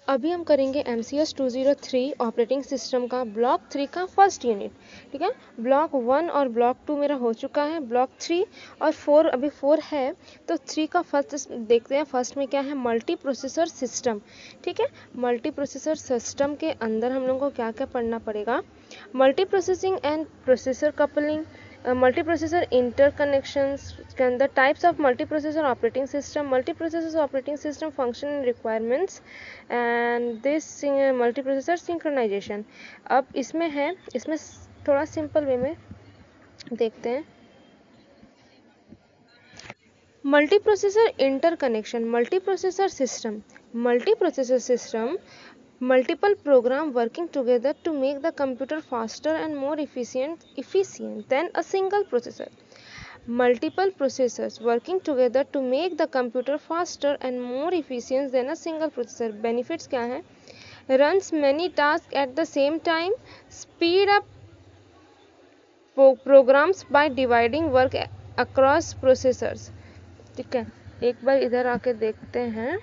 अभी हम करेंगे MCS 203 ऑपरेटिंग सिस्टम का ब्लॉक 3 का फर्स्ट यूनिट। ठीक है, ब्लॉक 1 और ब्लॉक 2 मेरा हो चुका है, ब्लॉक 3 और 4 अभी 4 है, तो 3 का फर्स्ट देखते हैं। फर्स्ट में क्या है, मल्टी प्रोसेसर सिस्टम। ठीक है, मल्टी प्रोसेसर सिस्टम के अंदर हम लोगों को क्या क्या पढ़ना पड़ेगा, multi processing and processor coupling, multiprocessor interconnections, the types of multiprocessor operating system, multiprocessor operating system function and requirements, and this multiprocessor synchronization। अब इसमें है, इसमें थोड़ा सिंपल वे में देखते हैं। Multiprocessor interconnection, multiprocessor system multiple program working together to make the computer faster and more efficient than a single processor. Multiple processors working together to make the computer faster and more efficient than a single processor. Benefits क्या है, runs many tasks at the same time, speed up programs by dividing work across processors. ठीक है, एक बार इधर आके देखते हैं।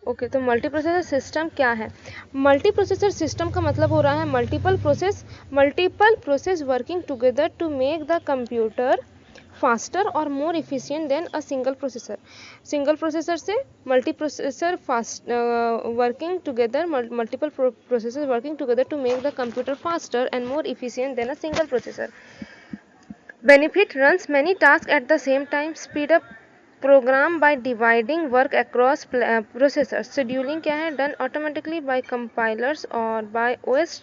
Okay, तो मल्टी प्रोसेसर सिस्टम क्या है। मल्टी प्रोसेसर सिस्टम का मतलब हो रहा है multiple process working together to make the computer faster और more efficient than a single processor. Single processor से multi processor fast working together, multiple processor working together to make the computer faster and more efficient than a single processor. Benefit, runs many task at the same time, speed up program by dividing work across processor. Scheduling क्या है, done automatically by compilers और by OS,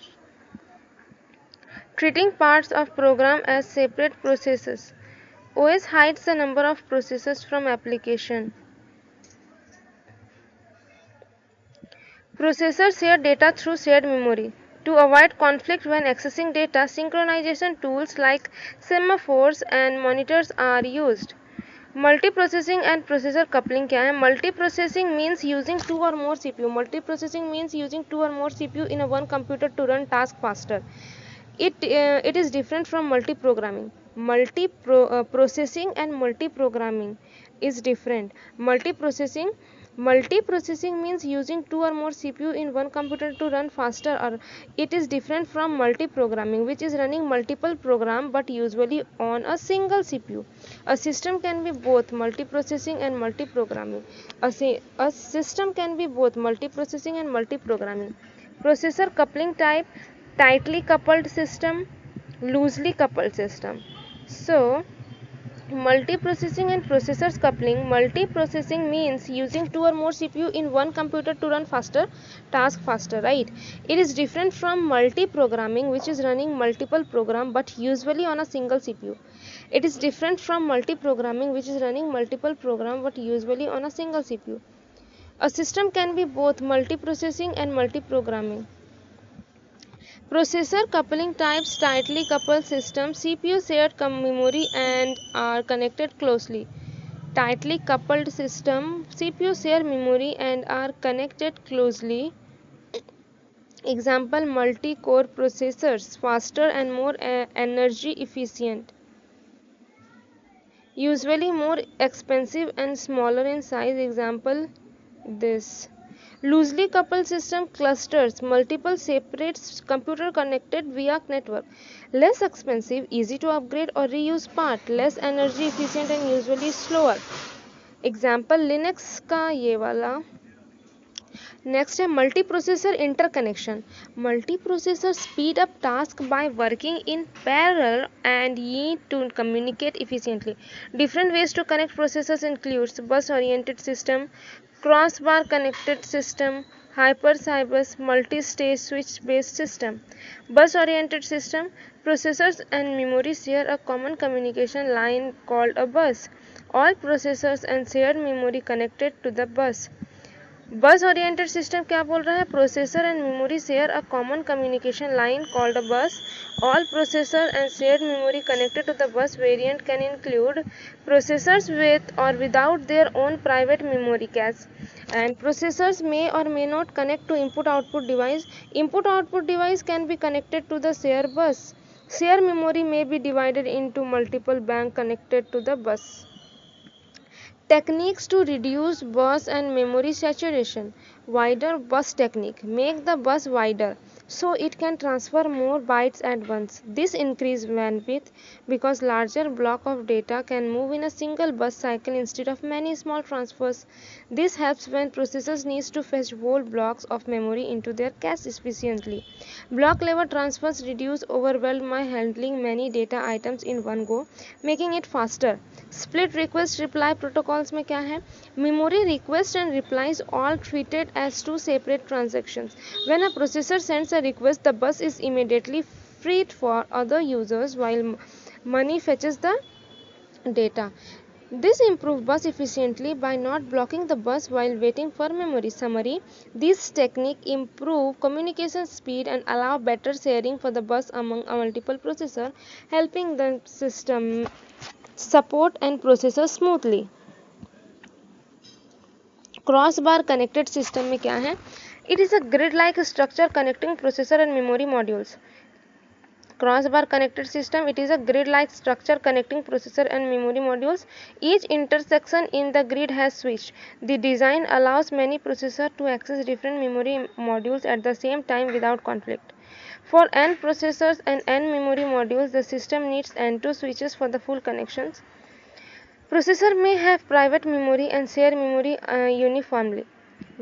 treating parts of program as separate processes. OS hides the number of processes from application. Processors share data through shared memory. To avoid conflict when accessing data, synchronization tools like semaphores and monitors are used. Multiprocessing and processor coupling क्या है, multiprocessing means using two or more CPU. Multiprocessing means using two or more CPU in a one computer to run task faster. It is different from multi-programming. Processing and multi-programming is different. Multiprocessing means using two or more CPU in one computer to run faster, or it is different from multi-programming, which is running multiple program but usually on a single CPU. A system can be both multiprocessing and multi-programming. A system can be both multiprocessing and multi-programming. Processor coupling type, tightly coupled system, loosely coupled system. So multiprocessing and processors coupling. Multiprocessing means using two or more CPU in one computer to run task faster, right? It is different from multi-programming, which is running multiple program but usually on a single CPU. It is different from multi-programming, which is running multiple program but usually on a single CPU. A system can be both multiprocessing and multi-programming. Processor coupling types, tightly coupled systems, CPU shared memory and are connected closely. Tightly coupled system, CPU share memory and are connected closely. Example, multi-core processors, faster and more energy efficient. Usually more expensive and smaller in size. Example, this. Loosely coupled system, clusters, multiple separate computer connected via network. Less expensive, easy to upgrade or reuse part, less energy efficient and usually slower. Example, Linux का ये वाला. Next है multiprocessor interconnection. Multiprocessor speed up task by working in parallel and need to communicate efficiently. Different ways to connect processors includes bus-oriented system, crossbar connected system, hyper-bus, multi-stage switch-based system. Bus-oriented system, processors and memory share a common communication line called a bus. All processors and shared memory connected to the bus. Bus oriented system क्या बोल रहा है, processor and memory share a common communication line called a bus. All processor and shared memory connected to the bus variant can include processors with और without their own private memory cache. and processors may or may not connect to input-output device. Input-output device can be connected to the share bus. Share memory may be divided into multiple banks connected to the bus. Techniques to reduce bus and memory saturation. Wider bus technique. Make the bus wider so it can transfer more bytes at once. This increases bandwidth because larger block of data can move in a single bus cycle instead of many small transfers. This helps when processors need to fetch whole blocks of memory into their cache efficiently. Block level transfers reduce overwhelm by handling many data items in one go, making it faster. Split request reply protocols में क्या है? Memory request and replies all treated as two separate transactions. When a processor sends a request, the bus is immediately freed for other users while money fetches the data. This improves bus efficiently by not blocking the bus while waiting for memory. Summary: these techniques improve communication speed and allow better sharing for the bus among multiple processors, helping the system support and processor smoothly. Crossbar connected system में क्या है? It is a grid-like structure connecting processor and memory modules. Crossbar connected system, it is a grid-like structure connecting processor and memory modules. Each intersection in the grid has switch. The design allows many processors to access different memory modules at the same time without conflict. For n processors and n memory modules, the system needs n2 switches for the full connections. Processor may have private memory and share memory uniformly.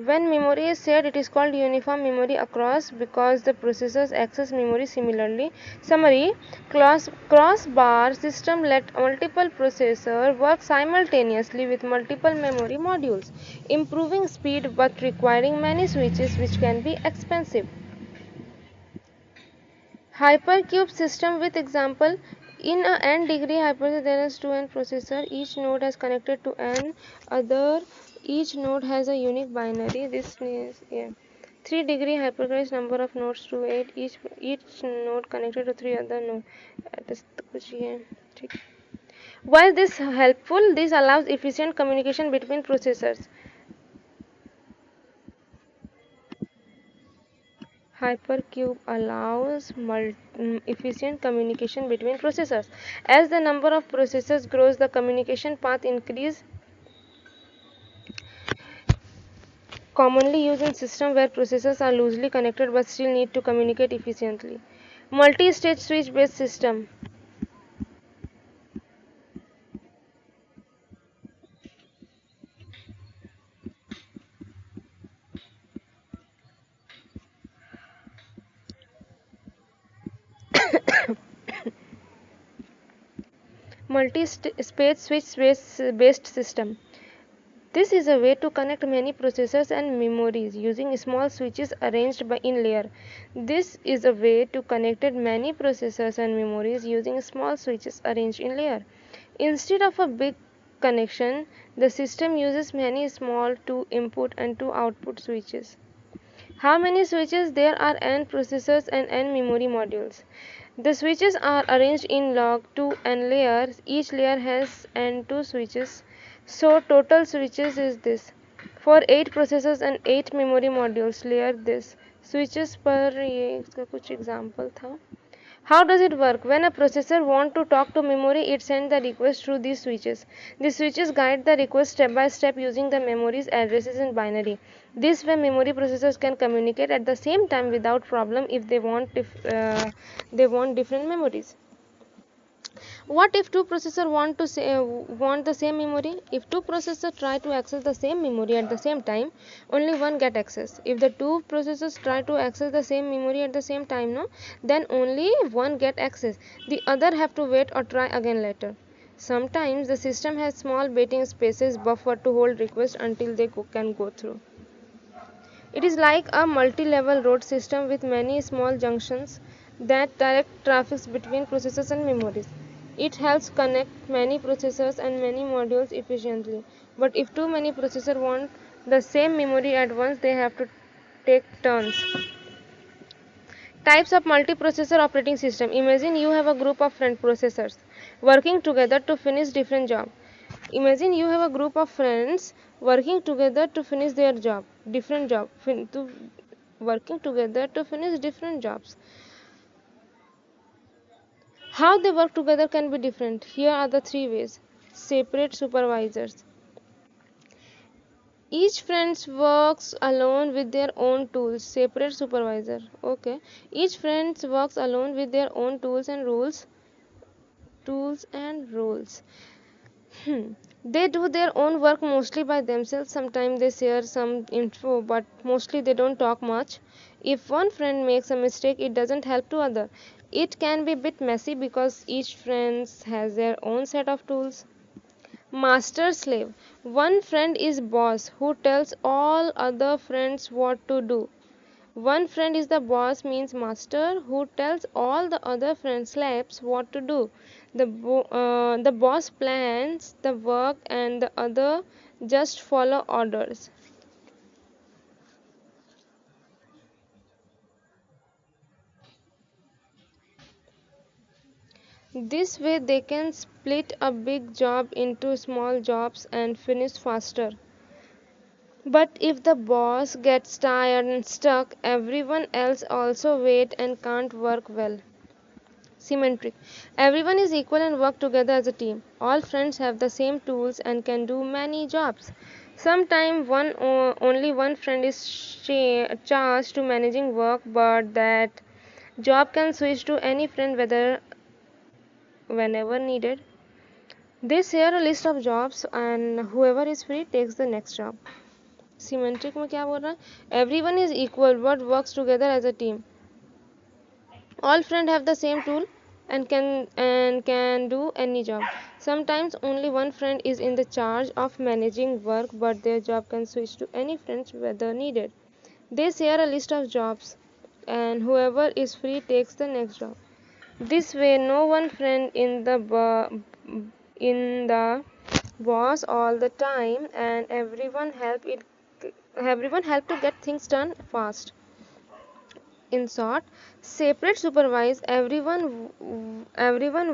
When memory is shared, it is called uniform memory across because the processors access memory similarly. Summary: crossbar system let multiple processors work simultaneously with multiple memory modules, improving speed but requiring many switches, which can be expensive. Hypercube system with example. In a n-degree hypercube, there is 2n processor. Each node is connected to n other. Each node has a unique binary. This is 3-degree hypercube number of nodes to 8. Each node connected to 3 other nodes. While this helpful, this allows efficient communication between processors. Hypercube allows efficient communication between processors. As the number of processors grows, the communication path increases. Commonly used in systems where processors are loosely connected but still need to communicate efficiently. Multi-stage switch-based system. Multi-stage switch-based system. This is a way to connect many processors and memories using small switches arranged in layer. This is a way to connect many processors and memories using small switches arranged in layer. Instead of a big connection, the system uses many small 2 input and 2 output switches. How many switches? There are n processors and n memory modules. The switches are arranged in log 2 n layers. Each layer has n2 switches. So total switches is this. For 8 processors and 8 memory modules, layer this. Switches पर ये इसका कुछ example था. How does it work? When a processor wants to talk to memory, it sends the request through these switches. The switches guide the request step by step using the memory's addresses in binary. This way, memory processors can communicate at the same time without problem if they want different memories. What if two processors want the same memory? If two processors try to access the same memory at the same time, only one get access. If the two processors try to access the same memory at the same time, then only one get access. The other have to wait or try again later. Sometimes the system has small waiting spaces buffer to hold requests until they can go through. It is like a multi-level road system with many small junctions that direct traffic between processors and memories. It helps connect many processors and many modules efficiently. But if too many processors want the same memory at once, they have to take turns. Types of multiprocessor operating system. Imagine you have a group of friend processors working together to finish different jobs. Imagine you have a group of friends working together to finish their job, working together to finish different jobs. How they work together can be different. Here are the 3 ways. Separate supervisors. Each friend works alone with their own tools. Separate supervisor. Okay. Each friend works alone with their own tools and rules. Tools and rules. They do their own work mostly by themselves. Sometimes they share some info, but mostly they don't talk much. If one friend makes a mistake, it doesn't help to other. It can be a bit messy because each friend has their own set of tools. Master slave. One friend is boss who tells all other friends what to do. One friend is the boss means master who tells all the other friend slaves what to do. The boss plans the work and the other just follow orders. This way they can split a big job into small jobs and finish faster. But if the boss gets tired and stuck, everyone else also wait and can't work well. Symmetric. Everyone is equal and work together as a team. All friends have the same tools and can do many jobs. Sometimes only one friend is charged to managing work, but that job can switch to any friend whenever needed. They share a list of jobs and whoever is free takes the next job. Symmetric में क्या बोल रहा है? Everyone is equal but works together as a team. All friends have the same tool and can do any job. Sometimes only one friend is in the charge of managing work, but their job can switch to any friends whether needed. They share a list of jobs, and whoever is free takes the next job. This way, no one friend in the boss all the time, and everyone help to get things done fast. In short, separate supervise. Everyone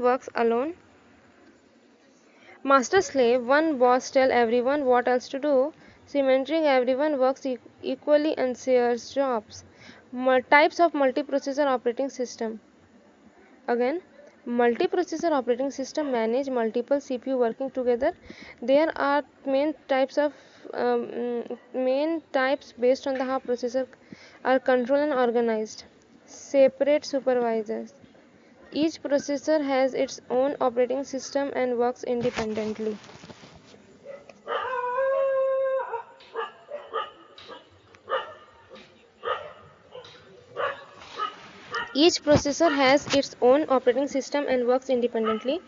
works alone. Master slave. One boss tell everyone what else to do. Symmetric. Everyone works equally and shares jobs. Types of multiprocessor operating system. Again, multiprocessor operating system manage multiple CPU working together. There are main types based on the how processor are controlled and organized. Separate supervisors. Each processor has its own operating system and works independently. Each processor has its own operating system and works independently.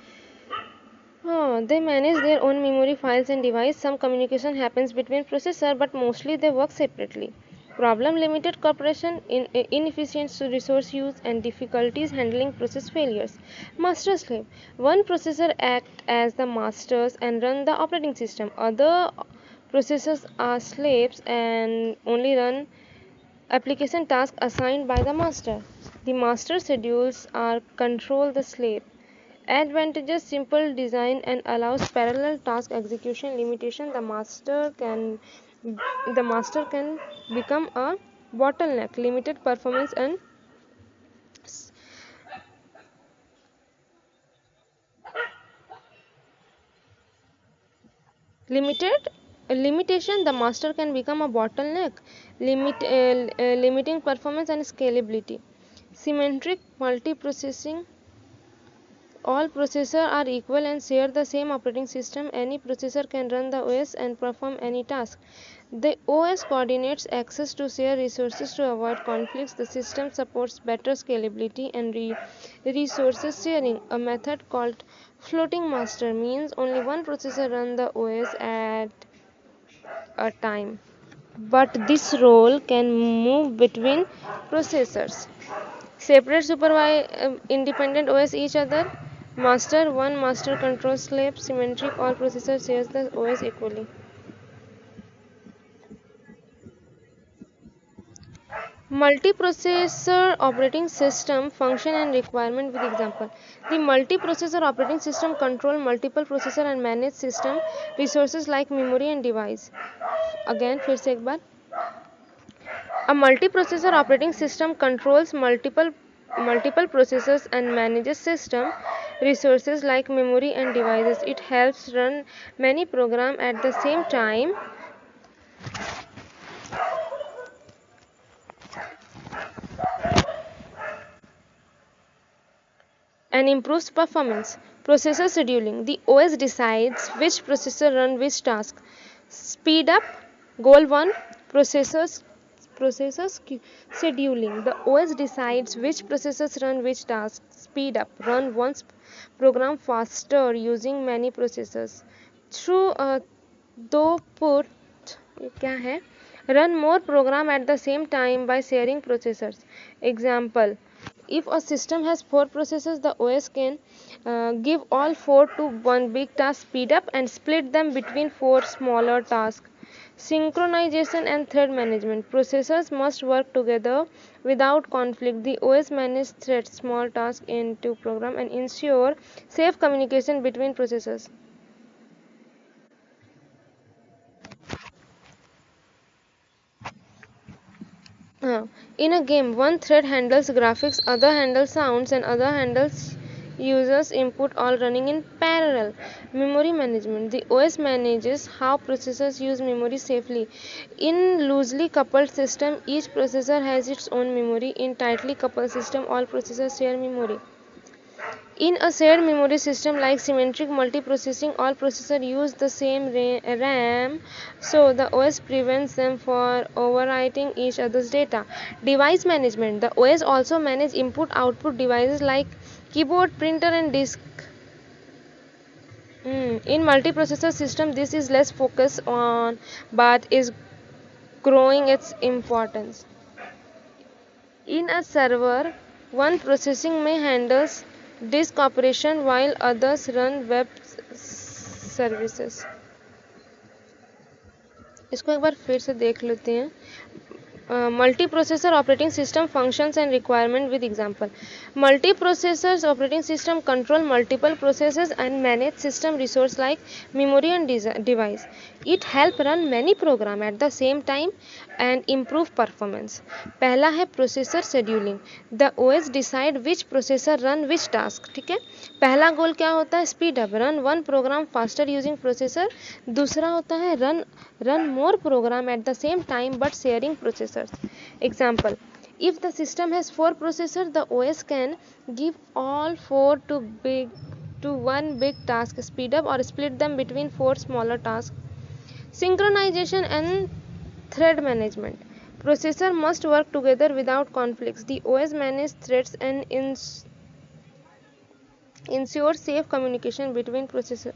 They manage their own memory files and device. Some communication happens between processor, but mostly they work separately. Problem limited corporation, inefficient resource use, and difficulties handling process failures. Master slave. One processor act as the masters and run the operating system. Other processors are slaves and only run application tasks assigned by the master. The master schedules are control the slave. Advantages: simple design and allows parallel task execution. Limitation: the master can become a bottleneck. Limited performance and limited limitation: the master can become a bottleneck, limiting performance and scalability. Symmetric multiprocessing: all processors are equal and share the same operating system. Any processor can run the OS and perform any task. The OS coordinates access to share resources to avoid conflicts. The system supports better scalability and resources sharing. A method called floating master means only one processor runs the OS at a time, but this role can move between processors. Separate supervise independent OS each other. Master: one master controls slave. Symmetric: all processors shares the OS equally. Multiprocessor operating system function and requirement with example. The multiprocessor operating system control multiple processor and manage system resources like memory and device. Again फिर से एक बार. A multiprocessor operating system controls multiple processors and manages system resources like memory and devices. It helps run many programs at the same time And improves performance. Processor scheduling. The OS decides which processor run which task. Speed up. Goal 1. Scheduling. The OS decides which processors run which task. Speed up. Run one program faster using many processors. Through throughput. ये क्या है? Run more program at the same time by sharing processors. Example. If a system has 4 processors, the OS can give all 4 to one big task, speed up, and split them between 4 smaller tasks. Synchronization and thread management. Processors must work together without conflict. The OS manages threads, small tasks into program, and ensure safe communication between processors. In a game, one thread handles graphics, other handles sounds, and other handles users input, all running in parallel. Memory management. The OS manages how processors use memory safely. In loosely coupled system, each processor has its own memory. In tightly coupled system, all processors share memory. In a shared memory system like symmetric multiprocessing, all processors use the same RAM, so the OS prevents them from overwriting each other's data. Device management. The OS also manages input-output devices like keyboard, printer, and disk. In multiprocessor system, this is less focused on, but is growing its importance. In a server, one processing may handle disk operation while others run web services. इसको एक बार फिर से देख लेते हैं. Multiprocessor operating system functions and requirement with example. Multiprocessors operating system control multiple processes and manage system resource like memory and device. It help run many program at the same time and improve performance. पहला है processor scheduling. The OS decide which processor run which task. ठीक है. पहला गोल क्या होता है? Speed up. Run one program faster using processor. दूसरा होता है run more program at the same time but sharing processors. Example. If the system has 4 processors, the OS can give all 4 to one big task, speed up, or split them between 4 smaller tasks. Synchronization and thread management. Processor must work together without conflicts. The OS manages threads and ensures safe communication between processors.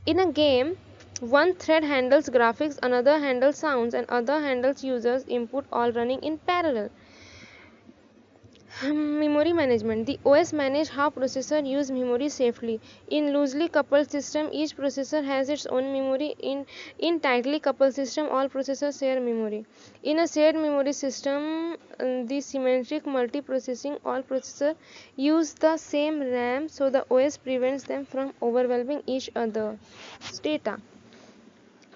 In a game, one thread handles graphics, another handles sounds, and other handles users input, all running in parallel. Memory management. The OS manages how processors use memory safely. In loosely coupled system, each processor has its own memory. In tightly coupled system, all processors share memory. In a shared memory system, the symmetric multiprocessing, all processors use the same RAM, so the OS prevents them from overwhelming each other's data.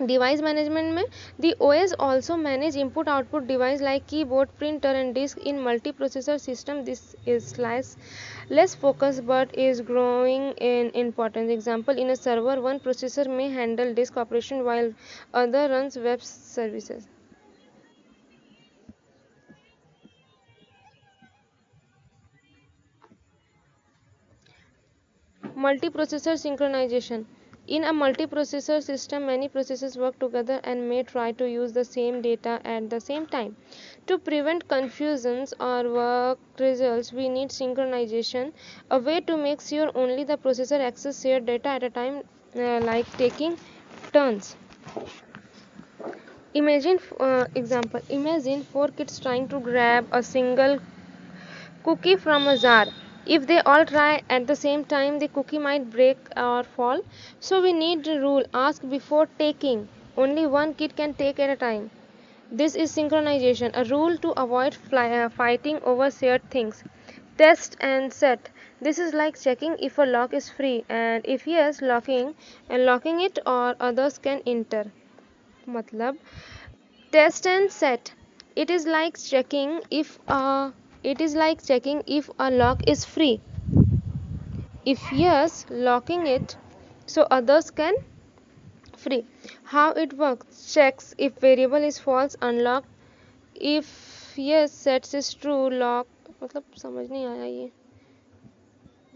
Device management में the OS also manage input output device like keyboard, printer, and disk. In multiprocessor system, this is less focused but is growing in importance. Example, in a server, one processor may handle disk operation while other runs web services. Multiprocessor synchronization. In a multiprocessor system, many processes work together and may try to use the same data at the same time. To prevent confusions or work results, we need synchronization, a way to make sure only the processor access shared data at a time, like taking turns. Imagine 4 kids trying to grab a single cookie from a jar. If they all try at the same time, the cookie might break or fall. So we need a rule: ask before taking. Only one kid can take at a time. This is synchronization, a rule to avoid fighting over shared things. Test and set. This is like checking if a lock is free, and if yes, locking it, or others can enter. मतलब test and set. It is like checking if a lock is free. If yes, locking it so others can free. How it works? Checks if variable is false, unlocked. If yes, sets is true, lock. मतलब समझ नहीं आया ये,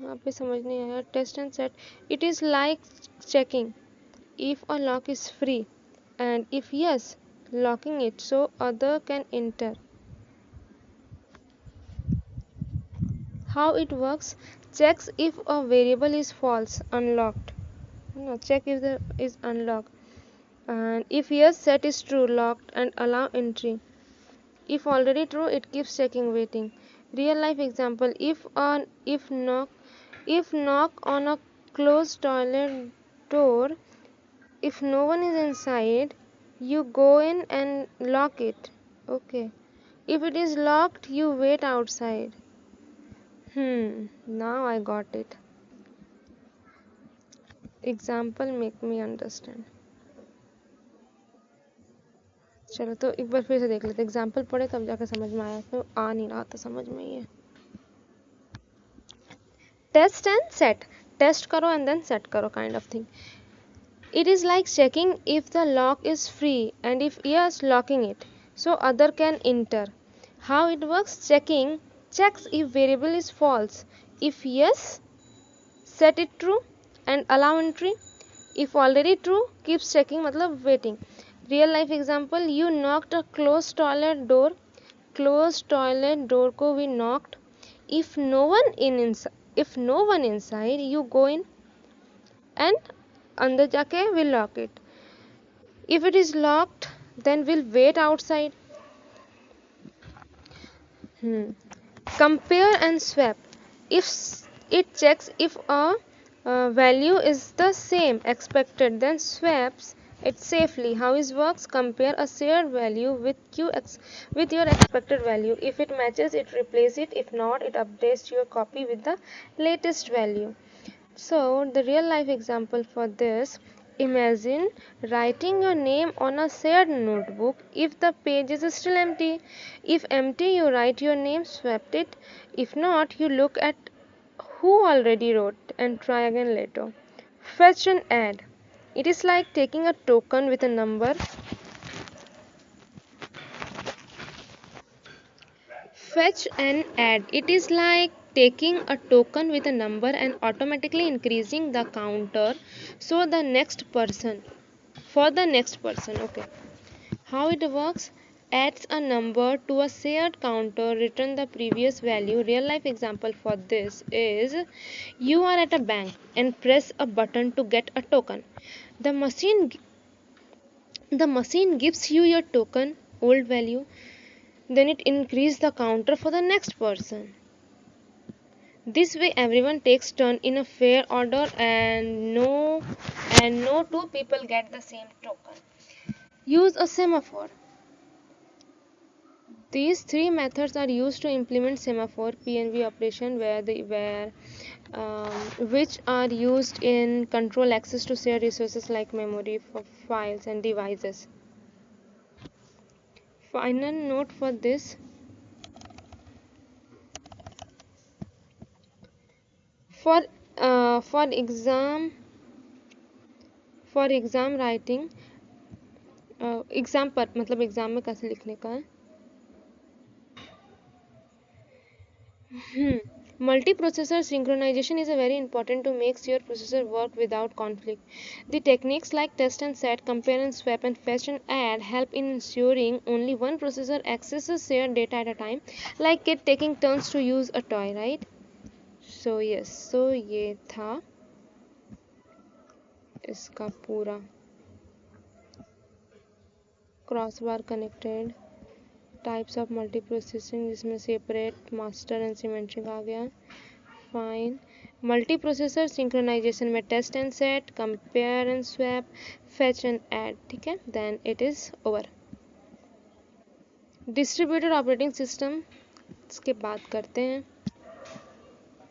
यहाँ पे समझ नहीं आया. Test and set. It is like checking if a lock is free, and if yes, locking it so other can enter. How it works? Checks if a variable is false, unlocked. No, check if the is unlocked, and if yes, set is true, locked, and allow entry. If already true, it keeps checking, waiting. Real life example: if knock on a closed toilet door, if no one is inside, you go in and lock it. Okay. If it is locked, you wait outside. Now I got it. Example make me understand. चलो तो एक बार फिर से देख लेते. Example पढ़े तब जाकर समझ में आया, तो आ नहीं रहा था समझ में ये. Test and set. टेस्ट करो एंड देन सेट करो, kind of thing. It is like checking if the lock is free, and if yes, locking it so other can enter. How it works? Checks if variable is false. If yes, set it true and allow entry. If already true, keeps checking, मतलब waiting. Real life example: you knocked a closed toilet door. Closed toilet door को we knocked. If no one inside, you go in and अंदर जाके we'll lock it. If it is locked, then we'll wait outside. Compare and swap. If it checks if a value is the same expected, then swaps it safely. How it works? Compare a shared value with your expected value. If it matches, it replaces it. If not, it updates your copy with the latest value. So the real life example for this: imagine writing your name on a shared notebook. If the page is still empty, if empty, you write your name, swap it. If not, you look at who already wrote and try again later. Fetch and add. It is like taking a token with a number. Fetch and add. It is like taking a token with a number and automatically increasing the counter for the next person. Okay. How it works? Adds a number to a shared counter, return the previous value. Real life example for this is: you are at a bank and press a button to get a token. The machine gives you your token, old value. Then it increases the counter for the next person. This way everyone takes turn in a fair order, and no two people get the same token. Use a semaphore. These three methods are used to implement semaphore PNV operation, which are used in control access to shared resources like memory, for files and devices. Final note for this: for exam writing, exam पर मतलब exam में कैसे लिखने का है. Multiprocessor synchronization is very important to make your processor work without conflict. The techniques like test and set, compare and swap, and fetch and add help in ensuring only one processor accesses shared data at a time, like it taking turns to use a toy, right? So yes, so ये था इसका पूरा crossbar connected, types of multiprocessing जिसमें separate, master and symmetric आ गया. Fine. Multiprocessor synchronisation में test and set, compare and swap, fetch and add. ठीक है, then it is over. Distributed operating system की बात करते हैं.